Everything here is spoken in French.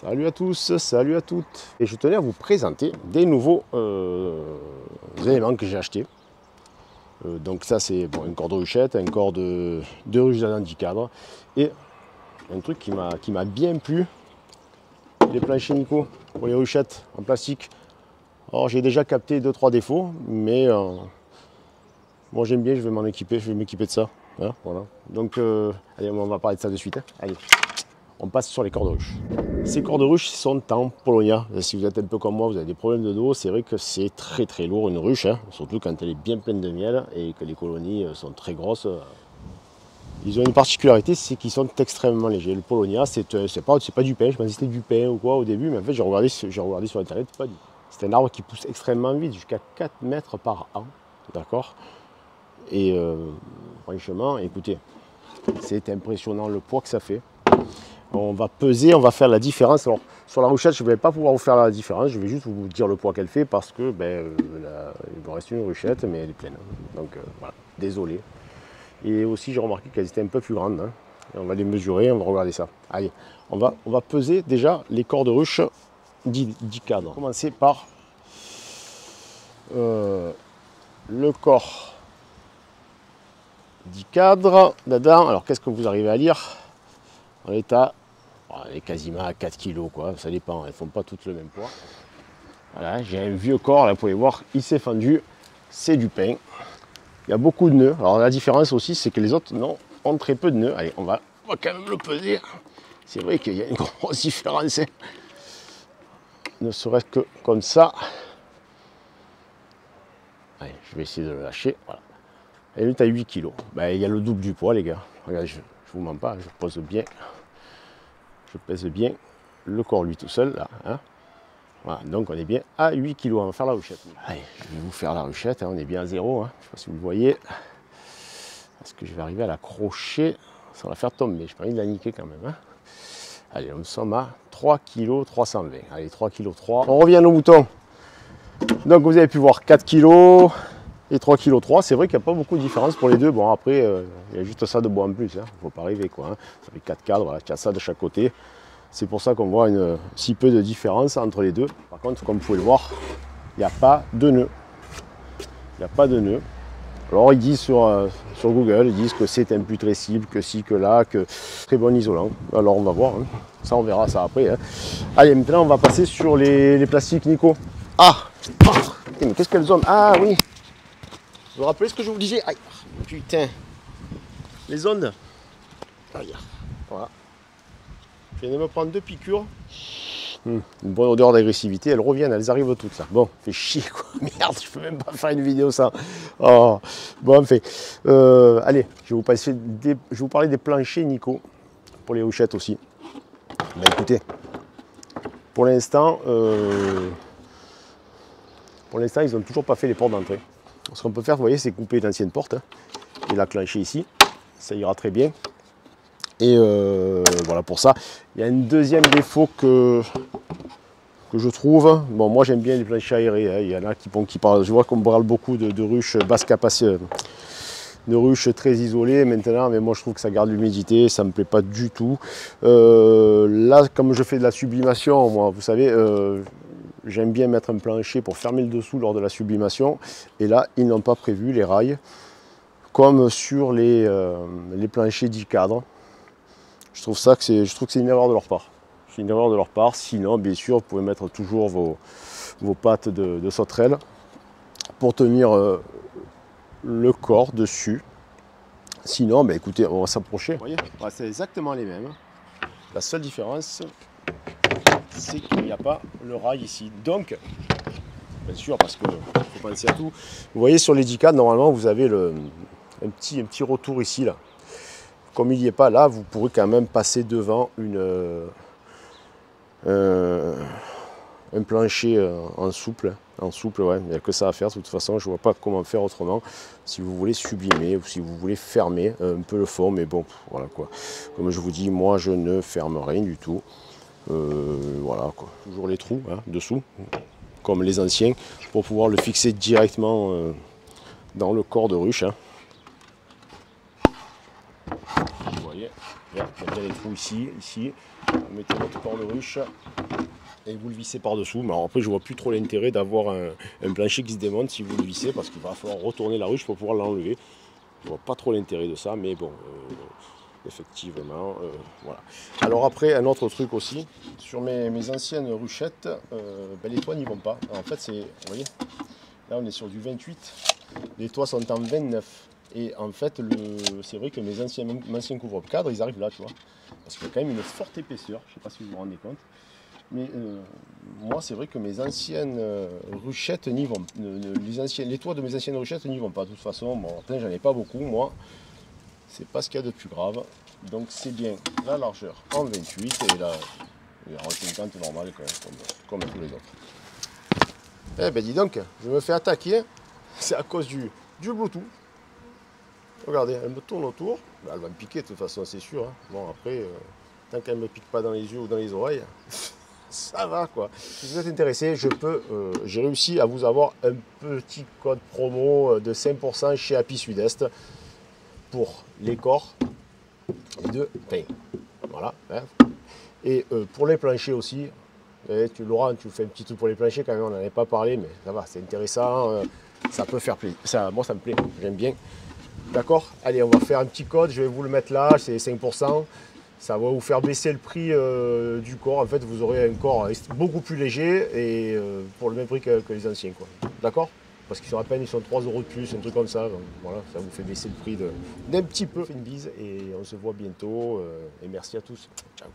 Salut à tous, salut à toutes. Et je tenais à vous présenter des nouveaux éléments que j'ai achetés. Donc ça c'est bon, un corps de ruchette, un corps de ruche dans 10 cadres. Et un truc qui m'a bien plu, les planchers Nico pour les ruchettes en plastique. Alors j'ai déjà capté 2-3 défauts, mais moi j'aime bien, je vais m'en équiper, je vais m'équiper de ça. Hein, voilà. Donc allez, on va parler de ça de suite. Hein. Allez. On passe sur les corps de ruche. Ces corps de ruche sont en Polonia. Si vous êtes un peu comme moi, vous avez des problèmes de dos, c'est vrai que c'est très lourd une ruche, hein, surtout quand elle est bien pleine de miel et que les colonies sont très grosses. Ils ont une particularité, c'est qu'ils sont extrêmement légers. Le Polonia, c'est pas du pain, je pensais que c'était du pain ou quoi au début, mais en fait j'ai regardé sur internet, pas du tout. C'est un arbre qui pousse extrêmement vite, jusqu'à 4 mètres par an, d'accord. Et franchement, écoutez, c'est impressionnant le poids que ça fait. On va peser, on va faire la différence. Alors, sur la ruchette, je ne vais pas pouvoir vous faire la différence. Je vais juste vous dire le poids qu'elle fait parce que il me reste une ruchette, mais elle est pleine. Donc voilà, désolé. Et aussi, j'ai remarqué qu'elles étaient un peu plus grandes. Hein. Et on va les mesurer, on va regarder ça. Allez, on va peser déjà les corps de ruche 10 cadres. On va commencer par le corps 10 cadres. Dedans, alors qu'est-ce que vous arrivez à lire? En l'état, elle est quasiment à 4 kg, quoi. Ça dépend, elles ne font pas toutes le même poids. Voilà, j'ai un vieux corps, là, vous pouvez voir, il s'est fendu, c'est du pain. Il y a beaucoup de nœuds. Alors la différence aussi, c'est que les autres ont très peu de nœuds. Allez, on va quand même le peser. C'est vrai qu'il y a une grosse différence. Hein. Ne serait-ce que comme ça. Allez, je vais essayer de le lâcher. Voilà. Elle est à 8 kg. Ben, il y a le double du poids, les gars. Regardez, je ne vous mens pas, je pose bien. Je pèse bien le corps lui tout seul là. Hein. Voilà, donc on est bien à 8 kg. On va faire la ruchette. Allez, je vais vous faire la ruchette. Hein. On est bien à 0. Hein. Je ne sais pas si vous le voyez. Est-ce que je vais arriver à l'accrocher sans la faire tomber? Je n'ai pas envie de la niquer quand même. Hein. Allez, nous sommes à 3 kg 320. Allez, 3 kg 3. On revient aux moutons. Donc vous avez pu voir 4 kg et 3 kg 3. C'est vrai qu'il n'y a pas beaucoup de différence pour les deux. Bon, après, il y a juste ça de bois en plus. Il hein. ne faut pas rêver quoi. Hein. Ça fait 4 cadres. Voilà, il y a ça de chaque côté. C'est pour ça qu'on voit si peu de différence entre les deux. Par contre, comme vous pouvez le voir, il n'y a pas de nœud. Il n'y a pas de nœud. Alors ils disent sur Google, ils disent que c'est imputrescible, que ci, que là, que très bon isolant. Alors on va voir, hein. Ça on verra ça après. Hein. Allez, maintenant on va passer sur les plastiques Nico. Ah, mais qu'est-ce qu'elles ont? Ah oui. Vous vous rappelez ce que je vous disais? Aïe, putain. Les ondes. Aïe, voilà. Je viens de me prendre 2 piqûres. Une bonne odeur d'agressivité, elles reviennent, elles arrivent toutes là. Bon, fait chier quoi, merde, je peux même pas faire une vidéo ça. Oh. Bon, fait. Allez, je vais vous parler des planchers Nico, pour les ruchettes aussi. Ben écoutez, pour l'instant, ils n'ont toujours pas fait les portes d'entrée. Ce qu'on peut faire, vous voyez, c'est couper l'ancienne porte hein, et la clencher ici, ça ira très bien. Et voilà pour ça. Il y a un deuxième défaut que je trouve. Bon, moi j'aime bien les planchers aérés. Hein. Il y en a qui parlent. Je vois qu'on parle beaucoup de ruches basse capacité, de ruches très isolées maintenant, mais moi je trouve que ça garde l'humidité, ça me plaît pas du tout. Là, comme je fais de la sublimation, moi, vous savez, j'aime bien mettre un plancher pour fermer le dessous lors de la sublimation. Et là, ils n'ont pas prévu les rails, comme sur les planchers 10 cadres. Je trouve que c'est une erreur de leur part. C'est une erreur de leur part. Sinon, bien sûr, vous pouvez mettre toujours vos pattes de sauterelle pour tenir le corps dessus. Sinon, ben, écoutez, on va s'approcher. Vous voyez, c'est exactement les mêmes. La seule différence, c'est qu'il n'y a pas le rail ici. Donc, bien sûr, parce qu'il faut penser à tout. Vous voyez, sur les 10 cadres, normalement, vous avez un petit retour ici, là. Comme il n'y est pas là, vous pourrez quand même passer devant un plancher en souple. Ouais. Il n'y a que ça à faire. De toute façon, je ne vois pas comment faire autrement. Si vous voulez sublimer ou si vous voulez fermer un peu le fond, mais bon, voilà quoi. Comme je vous dis, moi je ne ferme rien du tout. Voilà quoi. Toujours les trous hein, dessous, comme les anciens, pour pouvoir le fixer directement dans le corps de ruche. Hein. Vous voyez, il y a bien les trous ici. Vous mettez votre corps de ruche et vous le vissez par-dessous. Mais alors après, je vois plus trop l'intérêt d'avoir un plancher qui se démonte si vous le vissez, parce qu'il va falloir retourner la ruche pour pouvoir l'enlever. Je vois pas trop l'intérêt de ça, mais bon, effectivement, voilà. Alors après, un autre truc aussi, sur mes anciennes ruchettes, ben les toits n'y vont pas. Alors en fait, vous voyez, là on est sur du 28, les toits sont en 29. Et en fait, c'est vrai que mes anciens couvre-cadres, ils arrivent là, tu vois. Parce qu'il y a quand même une forte épaisseur, je ne sais pas si vous vous rendez compte. Mais moi, c'est vrai que mes anciennes ruchettes n'y vont. Les toits de mes anciennes ruchettes n'y vont pas. De toute façon, bon, j'en ai pas beaucoup, moi. C'est pas ce qu'il y a de plus grave. Donc c'est bien la largeur en 28 et là, en 50 normal comme tous les autres. Eh ben dis donc, je me fais attaquer. C'est à cause du Bluetooth. Regardez, elle me tourne autour. Ben, elle va me piquer de toute façon, c'est sûr. Hein. Bon après, tant qu'elle ne me pique pas dans les yeux ou dans les oreilles. Ça va quoi. Si vous êtes intéressé, j'ai réussi à vous avoir un petit code promo de 5% chez Happy Sud-Est pour les corps de pain. Voilà. Hein. Et pour les planchers aussi. Laurent, tu fais un petit truc pour les planchers quand même, on n'en avait pas parlé, mais ça va, c'est intéressant. Ça peut faire plaisir. Moi ça me plaît, j'aime bien. D'accord. Allez, on va faire un petit code, je vais vous le mettre là, c'est 5%. Ça va vous faire baisser le prix du corps. En fait, vous aurez un corps beaucoup plus léger et pour le même prix que les anciens. D'accord? Parce qu'ils sont à peine, ils sont 3 € de plus, un truc comme ça. Donc, voilà, ça vous fait baisser le prix d'un petit peu. Une bise et on se voit bientôt. Et merci à tous. Ciao.